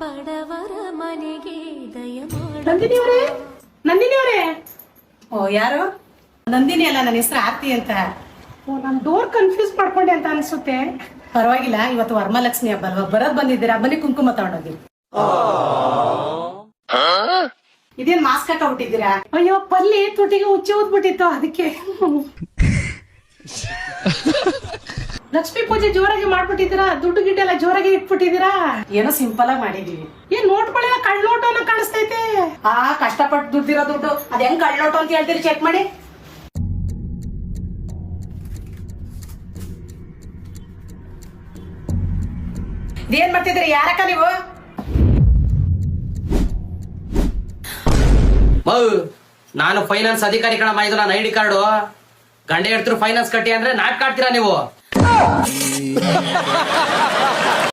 ಬಡವರ ಮನೆಗೆ ದಯ ನಂದಿನಿ ಅವರೇ ಓ ಯಾರು? ನಂದಿನಿ ಅಲ್ಲ, ನನ್ನ ಹೆಸರು ಆರ್ತಿ ಅಂತ. ಓ, ನಾನು ಡೋರ್ ಕನ್ಫ್ಯೂಸ್ ಮಾಡ್ಕೊಂಡೆ ಅಂತ ಅನ್ಸುತ್ತೆ. ಪರವಾಗಿಲ್ಲ, ಇವತ್ತು ವರಮಹಾಲಕ್ಷ್ಮಿ ಹಬ್ಬ ಅಲ್ವಾ, ಬರೋದ್ ಬಂದಿದ್ದೀರಾ, ಬನ್ನಿ ಕುಂಕುಮ ತಗೊಂಡೋಗಿ. ಇದೇನ್ ಮಾಸ್ಕ್ ಹಾಕೊಂಡ್ಬಿಟ್ಟಿದ್ದೀರಾ? ಅಯ್ಯೋ, ಪಲ್ಲಿ ತುಟಿಗೆ ಉಚ್ಚಿ ಊದ್ಬಿಟ್ಟಿತ್ತು ಅದಕ್ಕೆ. ಲಕ್ಷ್ಮೀ ಪೂಜೆ ಜೋರಾಗಿ ಮಾಡ್ಬಿಟ್ಟಿದ್ದೀರಾ? ದುಡ್ಡು ಗಿಡ್ಡೆಲ್ಲ ಜೋರಾಗಿ ಇಟ್ಬಿಟ್ಟಿದ್ದೀರಾ? ಏನೋ ಸಿಂಪಲ್ ಆಗಿ ಮಾಡಿದೀವಿ. ಏನ್ ನೋಟ್ಗಳೆಲ್ಲ ಕಳ್ಳೋಟ ಅನ್ನೋ ಕಾಣಿಸ್ತೈತೆ. ಕಷ್ಟಪಟ್ಟು ದುಡ್ಡಿರೋ ದುಡ್ಡು ಅದ್ ಹೆಂಗ್ ಕಳ್ಳೋಟ ಅಂತ ಹೇಳ್ತೀರಿ? ಚೆಕ್ ಮಾಡಿ. ಇದೇನ್ ಮಾಡ್ತಿದ್ರಿ? ಯಾರಕ್ಕ ನೀವು? ನಾನು ಫೈನಾನ್ಸ್ ಅಧಿಕಾರಿ ಕಣ ಮಾಡಿದ್ರು. ನಾನು ಐಡಿ ಕಾರ್ಡು ಗಂಡೆ ಹೇಳ್ತಿರು ಫೈನಾನ್ಸ್ ಕಟ್ಟಿ ಅಂದ್ರೆ ನಾಟಕ ಆಡ್ತೀರಾ ನೀವು?